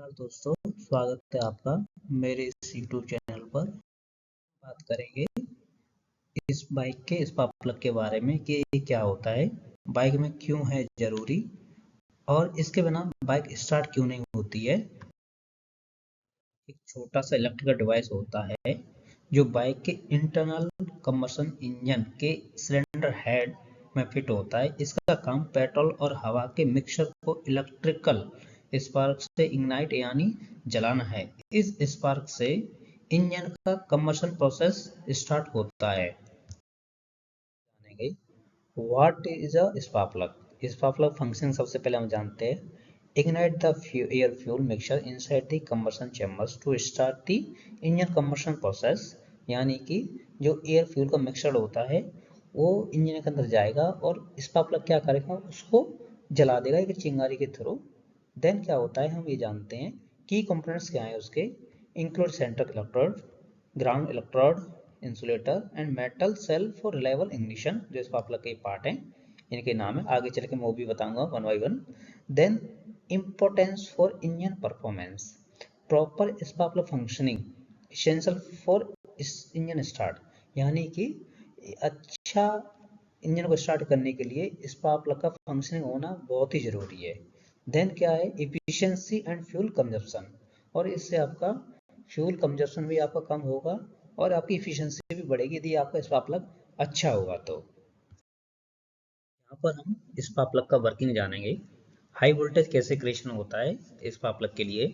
नमस्कार दोस्तों, स्वागत है आपका मेरे इस यूट्यूब चैनल पर। बात करेंगे इस बाइक के स्पार्क प्लग के बारे में कि ये क्या होता है, बाइक में क्यों है ज़रूरी और इसके बिना बाइक स्टार्ट क्यों नहीं होती है। एक छोटा सा इलेक्ट्रिकल डिवाइस होता है जो बाइक के इंटरनल कंबशन इंजन के सिलेंडर हेड में फिट होता है। इसका काम पेट्रोल और हवा के मिक्सचर को इलेक्ट्रिकल स्पार्क से इग्नाइट यानी जलाना है। इस स्पार्क से इंजन का कंबशन प्रोसेस स्टार्ट होता है। जानेंगे what is a spark plug. Spark plug function सबसे पहले हम जानते हैं। Ignite the air fuel mixture inside the combustion chambers to start the engine combustion process। यानी कि जो एयर फ्यूल का मिक्सचर होता है वो इंजन के अंदर जाएगा और स्पार्क प्लग क्या करेगा, उसको जला देगा एक चिंगारी के थ्रू। देन क्या होता है हम ये जानते हैं की कंपोनेंट्स क्या है उसके। Include central electrode, ground electrode, insulator and metal shell for reliable ignition, जो स्पार्क प्लग के पार्ट हैं। इनके नाम है, आगे चल के मैं वो भी बताऊंगा one by one. Then importance for engine performance, proper spark plug functioning essential for engine start. यानी कि अच्छा इंजन को स्टार्ट करने के लिए स्पार्क प्लग का फंक्शनिंग होना बहुत ही जरूरी है। देन क्या है, एफिशिएंसी एंड फ्यूल कंजप्शन, और इससे आपका फ्यूल कंजप्शन भी आपका कम होगा और आपकी एफिशिएंसी भी बढ़ेगी यदि आपका स्पार्क प्लग अच्छा होगा। तो यहाँ पर हम स्पार्क प्लग का वर्किंग जानेंगे। हाई वोल्टेज कैसे क्रिएशन होता है स्पार्क प्लग के लिए।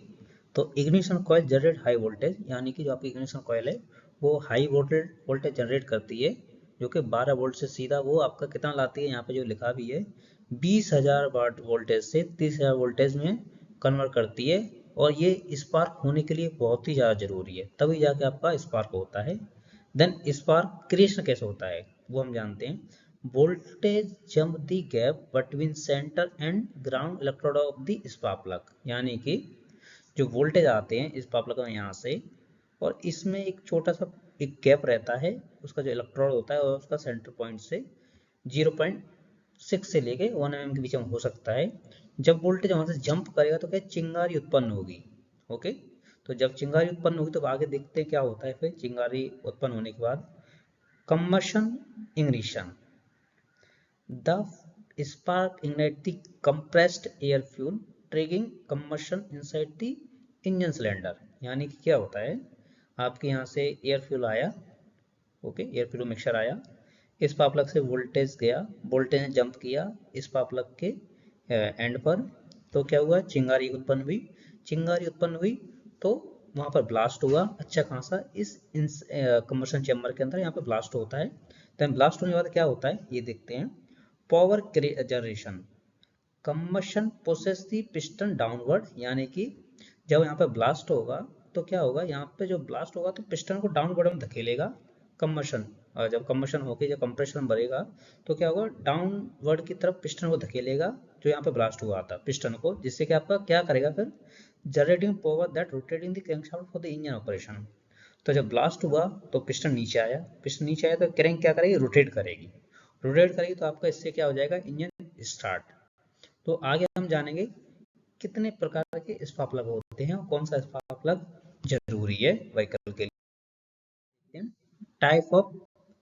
तो ignition coil generate high voltage, यानी कि जो आपकी इग्निशन कॉइल है वो हाई वोल्टेज जनरेट करती है, जो कि 12 वोल्ट से सीधा वो आपका कितना लाती है, यहाँ पे जो लिखा भी है 20,000 वाट वोल्टेज से 30,000 वोल्टेज में कन्वर्ट करती है। और ये स्पार्क होने के लिए बहुत ही ज़्यादा जरूरी है, तभी जाके आपका स्पार्क होता है। देन स्पार्क क्रिएशन कैसे होता है वो हम जानते हैं। Voltage jump the gap between centre and ground electrode of the spark plug, यानी कि जो वोल्टेज आते हैं स्पार्क प्लग में यहाँ से, और इसमें एक छोटा सा एक गैप रहता है उसका जो इलेक्ट्रोड होता है और उसका सेंटर पॉइंट से 0.6 से लेके 1 mm के बीच में हो सकता है। जब वोल्टेज वहां से जंप करेगा तो क्या चिंगारी उत्पन्न होगी। ओके, तो जब चिंगारी उत्पन्न होगी तो आगे देखते हैं क्या होता है। फिर चिंगारी उत्पन्न होने के बाद combustion ignition, the spark ignite the compressed air fuel triggering combustion inside the engine cylinder। यानी कि क्या होता है, आपके यहाँ से एयर फ्यूल आया, ओके, एयर फ्यूल मिक्सचर आया, स्पार्क प्लग से वोल्टेज गया, वोल्टेज ने जंप किया स्पार्क प्लग के एंड पर, तो क्या हुआ, चिंगारी उत्पन्न हुई। चिंगारी उत्पन्न हुई तो वहां पर ब्लास्ट हुआ अच्छा खासा इस कंबशन चैम्बर के अंदर, यहाँ पे ब्लास्ट होता है। देन ब्लास्ट होने के बाद क्या होता है ये देखते हैं। पावर जनरेशन, कंबशन प्रोसेस दी पिस्टन डाउनवर्ड, यानी कि जब यहाँ पे ब्लास्ट होगा तो क्या होगा, यहाँ पे जो ब्लास्ट होगा तो पिस्टन को डाउनवर्ड में धकेलेगा कंबशन। और जब कंबशन होके जब कंप्रेशन बढ़ेगा तो क्या होगा, डाउनवर्ड की तरफ पिस्टन को धकेलेगा जो यहाँ पे ब्लास्ट हुआ था पिस्टन को, जिससे कि आपका क्या करेगा फिर, generating power that rotating the crankshaft for the engine operation. तो जब ब्लास्ट हुआ तो पिस्टन नीचे आया, पिस्टन नीचे आया तो क्रैंक क्या करेगी, रोटेट करेगी, रोटेट करेगी तो आपका इससे क्या हो जाएगा, इंजन स्टार्ट। तो आगे हम जानेंगे कितने प्रकार के स्पार्क प्लग होते हैं और कौन सा स्पार्क प्लग जरूरी है व्हीकल के लिए। टाइप ऑफ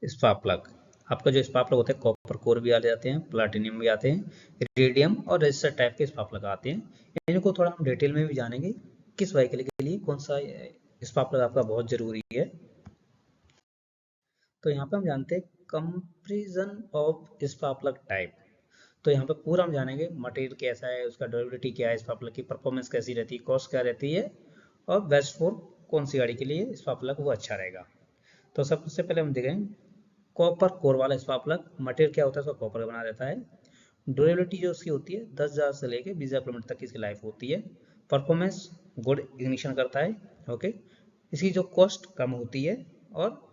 स्पार्क प्लग, आपका जो स्पार्क प्लग होता है कॉपर कोर भी आ जाते हैं, प्लाटिनियम भी आते हैं, इरिडियम और रेजिस्टर टाइप के स्पार्क प्लग आते हैं। इनको थोड़ा हम डिटेल में भी जानेंगे किस व्हीकल के लिए कौन सा स्पार्क प्लग आपका बहुत जरूरी है। तो यहाँ पे हम जानते हैं comparison of spark plug type. तो यहाँ पे पूरा हम जानेंगे मटेरियल कैसा है, उसका ड्यूरेबिलिटी क्या है, स्पार्क प्लग की परफॉर्मेंस कैसी रहती है, कॉस्ट क्या रहती है, और बेस्ट फॉर कौन सी गाड़ी के लिए स्पार्क प्लग वो अच्छा रहेगा। तो सबसे पहले हम देखें कॉपर कोर वाला स्पार्क प्लग। मटेरियल क्या होता है, उसका कॉपर बना रहता है। ड्यूरेबिलिटी जो उसकी होती है 10,000 से लेके 20,000 किलोमीटर तक की इसकी लाइफ होती है। परफॉर्मेंस गुड इग्निशन करता है। ओके, इसकी जो कॉस्ट कम होती है। और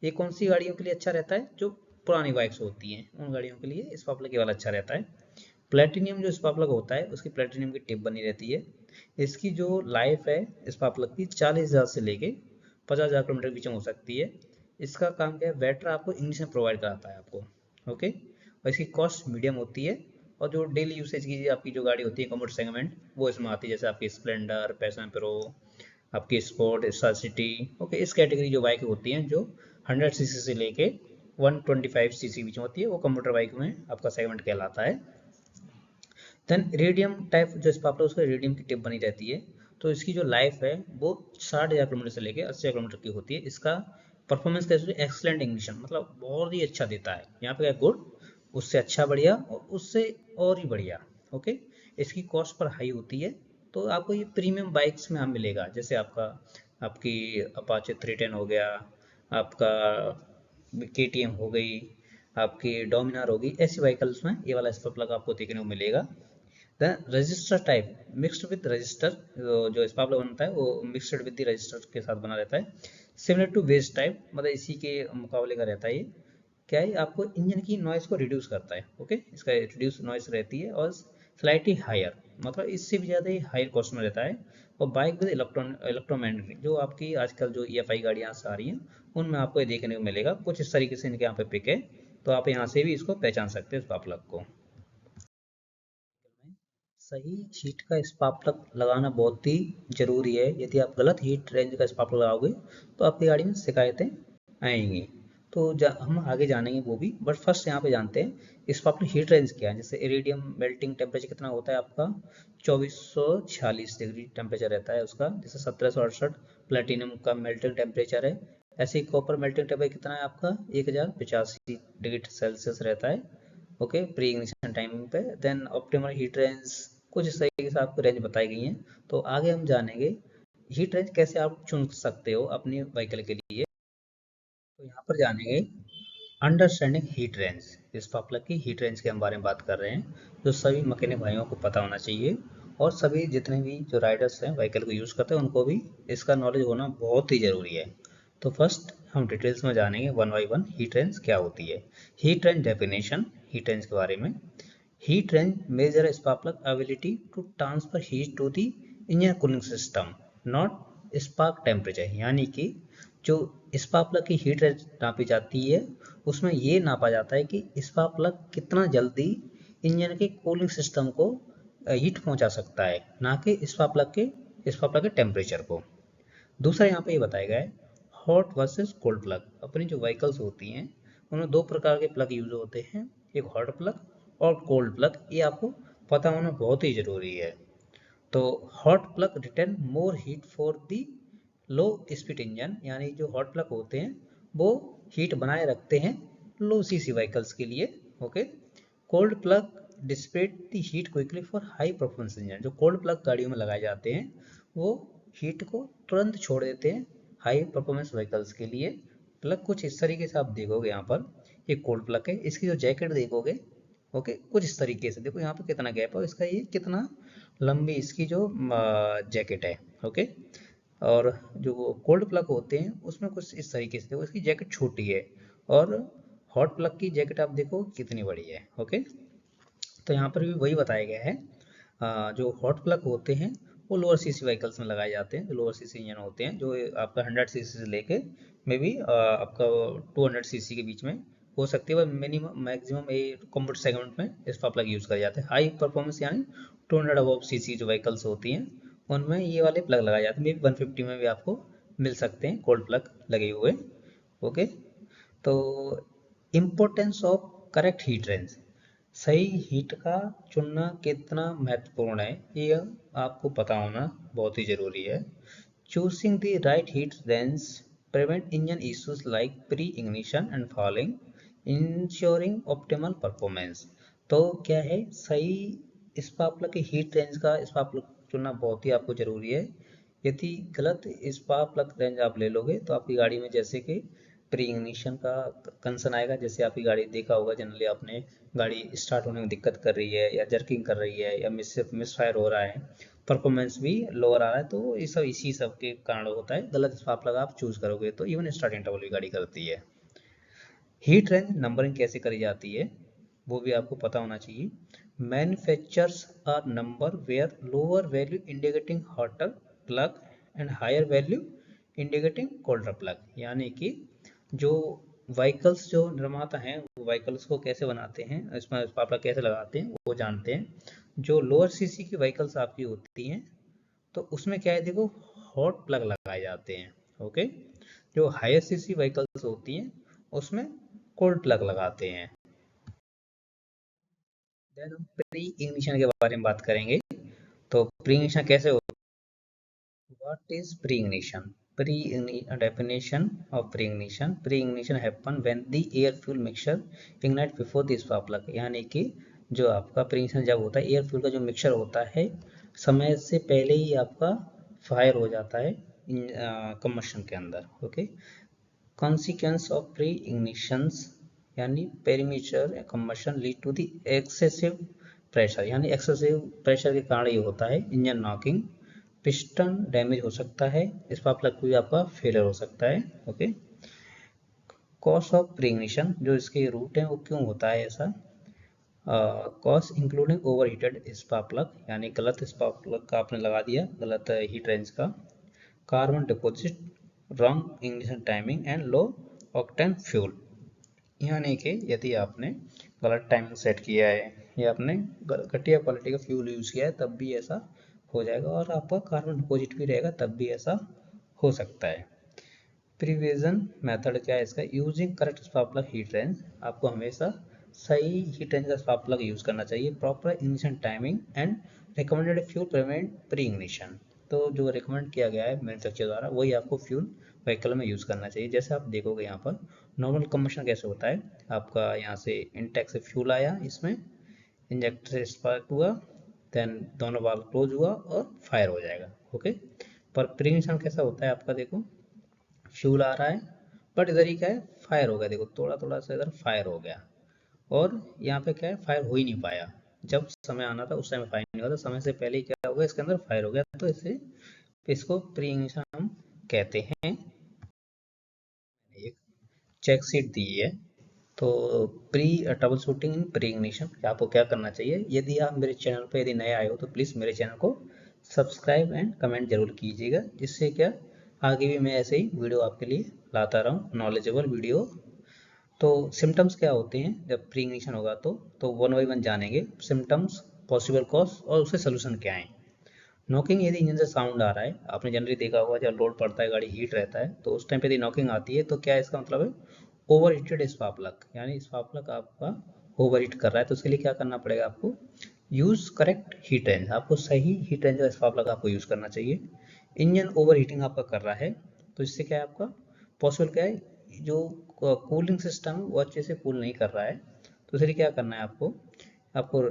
ये कौन सी गाड़ियों के लिए अच्छा रहता है, जो पुरानी बाइक्स होती हैं उन गाड़ियों के लिए स्पार्क प्लग वाला अच्छा रहता है। प्लेटिनियम जो स्पार्क प्लग होता है उसकी प्लेटिनियम की टिप बनी रहती है। इसकी जो लाइफ है स्पार्क प्लग की 40,000 से लेके 50,000 किलोमीटर के बीच में हो सकती है। इसका काम क्या है, बैटरी आपको इंग्लिश में प्रोवाइड कराता है आपको। ओके, और इसकी कॉस्ट मीडियम होती है और जो डेली यूसेज की आपकी जो गाड़ी होती है कंफर्ट सेगमेंट वो इसमें आती है, जैसे आपकी स्प्लेंडर, पैशन प्रो, आपकी स्पोर्ट, स्टार सिटी। ओके, इस कैटेगरी जो बाइक होती हैं जो 100 सीसी से लेके 125 सीसी बीच में होती है, वो कंप्यूटर बाइक में आपका सेगमेंट कहलाता है। देन रेडियम टाइप जो स्पार्कलर, उसका रेडियम की टिप बनी रहती है, तो इसकी जो लाइफ है वो 60,000 किलोमीटर से लेकर 80,000 किलोमीटर की होती है। इसका परफॉर्मेंस कैसे, एक्सलेंट इग्निशन, मतलब बहुत ही अच्छा देता है। यहाँ पे क्या गुड, उससे अच्छा बढ़िया और उससे और ही बढ़िया। ओके, इसकी कॉस्ट पर हाई होती है, तो आपको ये प्रीमियम बाइक्स में आप मिलेगा, जैसे आपका आपकी अपाचे 310 हो गया, आपका KTM हो गई, आपकी डोमिनार होगी, ऐसी व्हीकल्स में ये वाला स्पार्क प्लग आपको देखने को मिलेगा। Then register type mixed with register, जो स्पार्क प्लग बनता है वो मिक्स्ड विद रजिस्टर के साथ बना रहता है। सिमिलर टू बेस टाइप, मतलब इसी के मुकाबले का रहता है ये। क्या है, आपको इंजन की नॉइस को रिड्यूस करता है। ओके, इसका रिड्यूस नॉइस रहती है और स्लाइटली हायर, मतलब इससे भी ज़्यादा ही हायर कॉस्ट में रहता है। और बाइक विद इलेक्ट्रोमैग्नेटिक, जो आपकी आजकल जो EFI गाड़ियाँ आ रही हैं उनमें आपको ये देखने को मिलेगा। कुछ इस तरीके से इनके यहाँ पे पिक है, तो आप यहाँ से भी इसको पहचान सकते हैं स्पार्क प्लग को। सही हीट का स्पार्क प्लग लगाना बहुत ही जरूरी है। यदि आप गलत हीट रेंज का स्पार्क प्लग लगाओगे तो आपकी गाड़ी में शिकायतें आएंगी। तो हम आगे जानेंगे वो भी, बट फर्स्ट यहाँ पे जानते हैं स्पार्क प्लग हीट रेंज क्या है। जैसे इरिडियम मेल्टिंग टेम्परेचर कितना होता है आपका, 2446 डिग्री टेम्परेचर रहता है उसका। जैसे 1768 प्लेटिनम का मेल्टिंग टेम्परेचर है। ऐसे ही कॉपर मेल्टिंग टेम्परेचर कितना है आपका, 1085 डिग्री सेल्सियस रहता है। ओके, प्री इग्निशन टाइमिंग पे। देन ऑप्टिमल हीट रेंज, कुछ इस तरीके से आपको रेंज बताई गई है। तो आगे हम जानेंगे हीट रेंज कैसे आप चुन सकते हो अपनी व्हीकल के लिए। तो यहाँ पर जानेंगे अंडरस्टैंडिंग हीट रेंज। इस पॉपुलर की हीट रेंज के हम बारे में बात कर रहे हैं, जो सभी मैकेनिक भाइयों को पता होना चाहिए, और सभी जितने भी जो राइडर्स हैं व्हीकल को यूज़ करते हैं उनको भी इसका नॉलेज होना बहुत ही ज़रूरी है। तो फर्स्ट हम डिटेल्स में जानेंगे one by one heat range क्या होती है। Heat range definition, heat range के बारे में। Heat range measure a spark plug ability to transfer heat to the engine cooling system, not spark temperature। यानी कि जो स्पार्क प्लग की हीट रेंज नापी जाती है उसमें ये नापा जाता है कि स्पार्क प्लग कितना जल्दी इंजन के कूलिंग सिस्टम को हीट पहुंचा सकता है, ना कि स्पार्क प्लग के टेम्परेचर को। दूसरा यहाँ पे ये बताया गया है हॉट वर्सेस कोल्ड प्लग। अपनी जो व्हीकल्स होती हैं उनमें दो प्रकार के प्लग यूज होते हैं, एक हॉट प्लग और कोल्ड प्लग। ये आपको पता होना बहुत ही ज़रूरी है। तो hot plug return more heat for the low speed engine, यानी जो हॉट प्लग होते हैं वो हीट बनाए रखते हैं लो सीसी व्हीकल्स के लिए। Okay, cold plug dissipate the heat quickly for high performance engine. जो कोल्ड प्लग गाड़ियों में लगाए जाते हैं वो हीट को तुरंत छोड़ देते हैं हाई परफॉर्मेंस व्हीकल्स के लिए। प्लग कुछ इस तरीके से आप देखोगे, यहाँ पर ये कोल्ड प्लग है, इसकी जो जैकेट देखोगे, ओके, कुछ इस तरीके से देखो यहाँ पे कितना गैप है और इसका ये कितना लंबी इसकी जो जैकेट है। ओके, और जो कोल्ड प्लग होते हैं उसमें कुछ इस तरीके से देखो, इसकी जैकेट छोटी है और हॉट प्लग की जैकेट आप देखो कितनी बड़ी है। ओके, तो यहाँ पर भी वही बताया गया है। जो हॉट प्लग होते हैं वो लोअर सीसी व्हीकल्स में लगाए जाते हैं, जो लोअर सीसी इंजन होते हैं, जो आपका 100 सीसी से लेके मे बी आपका 200 सीसी के बीच में हो सकती है, वह मिनिमम मैक्सिमम ये कंफर्ट सेगमेंट में स्पार्क प्लग यूज़ करे जाते हैं। हाई परफॉर्मेंस यानी 200 अबव सीसी जो व्हीकल्स होती हैं उनमें ये वाले प्लग लगाए जाते हैं। मे बी 150 में भी आपको मिल सकते हैं कोल्ड प्लग लगे हुए। ओके, तो importance of correct heat range, सही हीट का चुनना कितना महत्वपूर्ण है ये आपको पता होना बहुत ही जरूरी है। Choosing the right heat range prevent engine issues like pre-ignition and falling, ensuring optimal performance। तो क्या है, सही स्पार्क प्लग की हीट रेंज का स्पार्क प्लग चुनना बहुत ही आपको जरूरी है। यदि गलत स्पार्क प्लग रेंज आप ले लोगे तो आपकी गाड़ी में जैसे कि प्री इग्निशन का कंसर्न आएगा। जैसे आपकी गाड़ी देखा होगा जनरली आपने, गाड़ी स्टार्ट होने में दिक्कत कर रही है या जर्किंग कर रही है या मिसफायर हो रहा है, परफॉर्मेंस भी लोअर आ रहा है, तो ये सब इसी सब के कारण होता है। गलत स्पार्क प्लग आप चूज करोगे तो इवन स्टार्टिंग ट्रबल भी गाड़ी करती है। हीट रेंज नंबरिंग कैसे करी जाती है वो भी आपको पता होना चाहिए। Manufacturers are number where lower value indicating hotter plug and higher value indicating colder plug. यानी कि जो व्हीकल्स जो निर्माता हैं वो व्हीकल्स को कैसे बनाते हैं, इसमें स्पार्क प्लग कैसे लगाते हैं वो जानते हैं। जो लोअर सीसी की व्हीकल्स आपकी होती हैं तो उसमें क्या है, देखो हॉट प्लग लगाए जाते हैं। ओके, जो हायर सीसी व्हीकल्स होती हैं उसमें कोल्ड प्लग लगाते हैं। देन हम प्री इग्निशन के बारे में बात करेंगे। तो प्री इग्निशन कैसे होता है, what is pre ignition? Pre definition of pre-ignition. Pre-ignition happen when the air fuel mixture ignite before the spark plug. यानी कि जो आपका pre-ignition जब होता है, एयर फ्यूल का जो मिक्सचर होता है समय से पहले ही आपका फायर हो जाता है कंबशन के अंदर। ओके, consequence of pre-ignitions यानी perimeter combustion lead to the excessive pressure, यानी एक्सेसिव प्रेशर के कारण ये होता है इंजन नॉकिंग, पिस्टन डैमेज हो सकता है, स्पार्क प्लग भी आपका फेलियर हो सकता है। Okay, cause of pre ignition, जो इसके रूट है वो क्यों होता है ऐसा, cause including over heated spark plug, यानी गलत स्पार्क प्लग का आपने लगा दिया, गलत हीट रेंज का, carbon deposit, wrong ignition timing and low octane fuel, यानी कि यदि आपने गलत टाइमिंग सेट किया है या आपने घटिया क्वालिटी का फ्यूल यूज़ किया है तब भी ऐसा हो जाएगा, और आपका कार्बन डिपोजिट भी रहेगा तब भी ऐसा हो सकता है। प्रिविजन मेथड क्या है इसका, using correct spark plug heat range, आपको हमेशा सही हीट रेंज का स्पार्क प्लग यूज़ करना चाहिए, proper ignition timing and recommended fuel prevent pre ignition. तो जो रिकमेंड किया गया है मैन्युफैक्चर द्वारा वही आपको फ्यूल व्हीकल में यूज़ करना चाहिए। जैसे आप देखोगे यहाँ पर नॉर्मल कंबशन कैसे होता है, आपका यहाँ से इंटेक से फ्यूल आया, इसमें इंजेक्टर से स्पार्क हुआ, देन दोनों वाल्व क्लोज हुआ और फायर हो जाएगा। ओके, पर प्री इग्निशन कैसा होता है आपका, देखो फ्यूल आ रहा है बट इधर ही क्या है फायर हो गया, देखो थोड़ा थोड़ा सा इधर फायर हो गया, और यहाँ पे क्या है फायर हो ही नहीं पाया, जब समय आना था उस टाइम फायर नहीं हुआ था, समय से पहले ही क्या हो गया इसके अंदर फायर हो गया, तो इसे इसको प्री इग्निशन हम कहते हैं। एक चेक शीट दी है, तो प्री ट्रबल शूटिंग इन प्री इग्निशन आपको क्या करना चाहिए, यदि आप मेरे चैनल पर यदि नए आए हो तो प्लीज़ मेरे चैनल को सब्सक्राइब एंड कमेंट जरूर कीजिएगा, जिससे क्या आगे भी मैं ऐसे ही वीडियो आपके लिए लाता रहूँ, नॉलेजेबल वीडियो। तो सिम्टम्स क्या होते हैं जब प्री इग्निशन होगा, तो वन बाई वन जानेंगे सिम्टम्स, पॉसिबल कॉज और उसके सोल्यूशन क्या है। नॉकिंग, यदि इंजन से साउंड आ रहा है, आपने जनरली देखा होगा जब लोड पड़ता है गाड़ी हीट रहता है तो उस टाइम पे यदि नॉकिंग आती है तो क्या इसका मतलब है ओवर हीटेड स्पार्क प्लग, यानी स्पार्क प्लग आपका ओवर हीट कर रहा है, तो उसके लिए क्या करना पड़ेगा आपको, यूज करेक्ट हीट रेंज, आपको सही हीट रेंज का स्पार्क प्लग आपको यूज करना चाहिए। इंजन ओवर हीटिंग आपका कर रहा है तो इससे क्या है आपका पॉसिबल क्या है, जो कूलिंग सिस्टम वो अच्छे से कूल नहीं कर रहा है, तो इसलिए क्या करना है आपको, आपको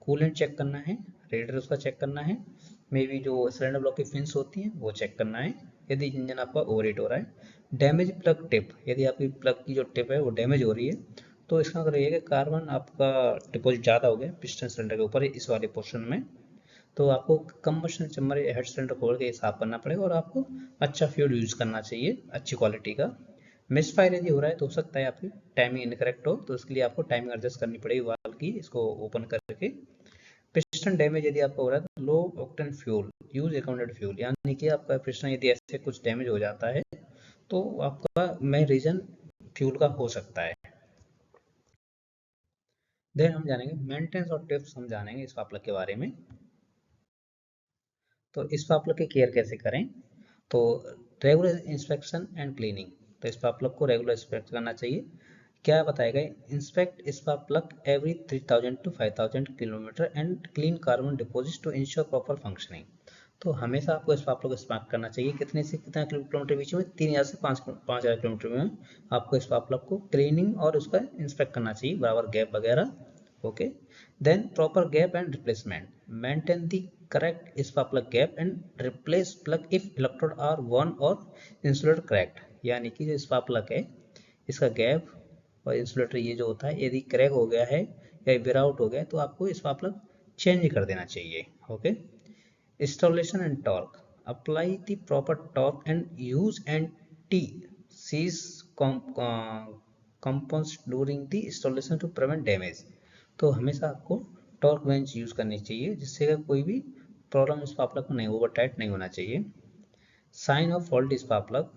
कूलेंट चेक करना है, रेडिएटर उसका चेक करना है, मे बी जो सिलेंडर ब्लॉक की फिन्स होती हैं वो चेक करना है यदि इंजन आपका ओवरहीट हो रहा है। डैमेज प्लग टिप, यदि आपकी प्लग की जो टिप है वो डैमेज हो रही है तो इसका मतलब ये है कि कार्बन आपका डिपॉजिट ज़्यादा हो गया पिस्टन सिलेंडर के ऊपर इस वाले पोर्शन में, तो आपको कंबशन चैम्बर या हेड सिलेंडर खोल के साफ करना पड़ेगा और आपको अच्छा फ्यूल यूज़ करना चाहिए अच्छी क्वालिटी का। मिस फायर यदि हो रहा है तो हो सकता है आपकी टाइमिंग इनकरेक्ट हो, तो इसके लिए आपको टाइमिंग एडजस्ट करनी पड़ेगी वाल्व की, इसको ओपन करके। पिस्टन डैमेज यदि आपका हो रहा है तो low octane fuel use recommended fuel, यानी कि आपका पिस्टन यदि ऐसे कुछ डैमेज हो जाता है तो आपका मेन रीजन फ्यूल का हो सकता है। देन हम जानेंगे मेंटेनेंस और टिप्स, हम जानेंगे इस पापलक के बारे में। तो इस पापलक की केयर कैसे करें, तो रेगुलर इंस्पेक्शन एंड क्लीनिंग, तो इस पापलक को रेगुलर इंस्पेक्ट करना चाहिए। क्या बताएगा, inspect spark plug every 3000 to 5000 kilometre and clean carbon deposit to ensure proper functioning, तो हमेशा आपको स्पार्क प्लग स्पार्क करना चाहिए कितने से कितना किलोमीटर बीच में, 3000 से 5000 किलोमीटर में आपको स्पार्क प्लग को क्लीनिंग और उसका इंस्पेक्ट करना चाहिए, बराबर गैप वगैरह। Okay, then proper gap and replacement, maintain the correct spark plug gap and replace plug if electrode are worn और इंसुलेटर क्रैक्ड, यानी कि जो स्पार्क प्लग है इसका गैप और इंसुलेटर ये जो होता है यदि क्रैक हो गया है या वेयर आउट हो गया है तो आपको स्पार्क प्लग चेंज कर देना चाहिए। Okay, installation and torque, apply the proper torque and use anti-seize components during the installation to prevent damage, तो हमेशा आपको टॉर्क बेंच यूज करनी चाहिए जिससे कोई भी प्रॉब्लम स्पार्क प्लग में नहीं, ओवर टाइट नहीं होना चाहिए। Sign of fault spark plug,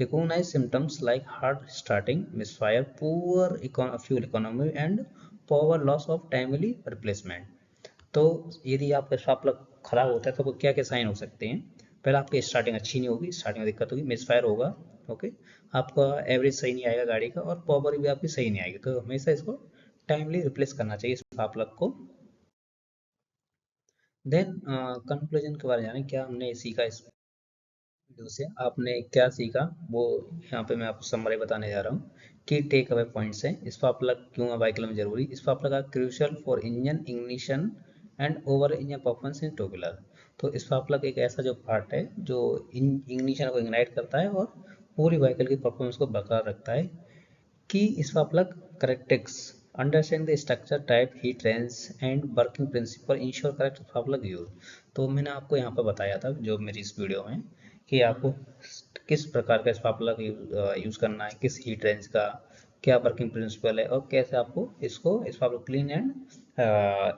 recognize symptoms like hard starting, misfire, poor fuel economy and power loss of timely replacement। तो यदि आपका स्पार्क प्लग खराब होता है तो क्या क्या साइन हो सकते हैं? पहले आपकी स्टार्टिंग अच्छी नहीं होगी, स्टार्टिंग में दिक्कत होगी, मिसफायर होगा, ओके, आपका एवरेज सही नहीं आएगा गाड़ी का और पावर भी आपकी सही नहीं आएगी। तो हमेशा इसको टाइमली रिप्लेस करना चाहिए स्पार्क प्लग को। देन कंक्लूजन के बारे में जानें, क्या हमने सीखा इस वीडियो से, आपने क्या सीखा वो यहाँ पे मैं आपको समरी बताने जा रहा हूँ कि टेक अवे पॉइंट्स है। स्पार्क प्लग क्यों है व्हीकल में जरूरी? Spark plug are crucial for engine ignition and over engine performance in two wheeler. तो स्पार्क प्लग एक ऐसा जो पार्ट है जो इग्निशन को इग्नाइट करता है और पूरी व्हीकल की परफॉर्मेंस को बरकरार रखता है। Key spark characteristics: understand the structure, type, heat range and working principle, ensure correct spark plug use। तो मैंने आपको यहाँ पर बताया था जो मेरी इस वीडियो में कि आपको किस प्रकार का स्पार्क प्लग यूज़ करना है, किस हीट रेंज का, क्या वर्किंग प्रिंसिपल है और कैसे आपको इसको spark plug clean and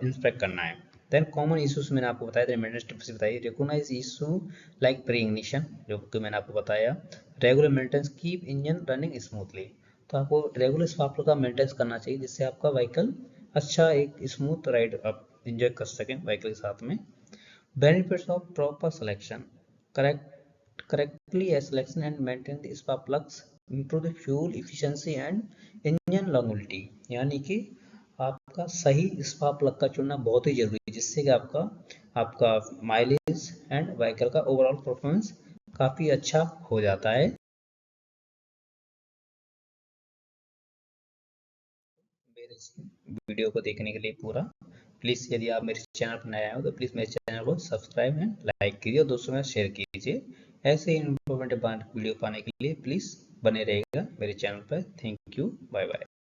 inspect करना है। देन कॉमन इश्यूज मैंने आपको बताया, रिमेंडेंस टिप्स बताई, recognize issue like pre ignition जो कि मैंने आपको बताया, regular maintenance keep engine running smoothly. तो आपको रेगुलर स्पार्क प्लग का मेंटेनेंस करना चाहिए जिससे आपका व्हीकल अच्छा एक स्मूथ राइड आप इंजॉय कर सकें व्हीकल के साथ में। Benefits of proper selection: correctly selection and maintain the spark plugs improve the fuel efficiency and engine longevity। यानी कि आपका सही स्पार्क प्लग का चुनना बहुत ही जरूरी है जिससे कि आपका आपका माइलेज एंड व्हीकल का ओवरऑल परफॉर्मेंस काफ़ी अच्छा हो जाता है। मेरे इस वीडियो को देखने के लिए पूरा प्लीज़, यदि आप मेरे चैनल पर नए आए हो तो प्लीज़ मेरे चैनल को सब्सक्राइब एंड लाइक कीजिए और दोस्तों में शेयर कीजिए। ऐसे ही इन्फॉर्मेटिव वीडियो पाने के लिए प्लीज़ बने रहिएगा मेरे चैनल पर। Thank you, bye bye.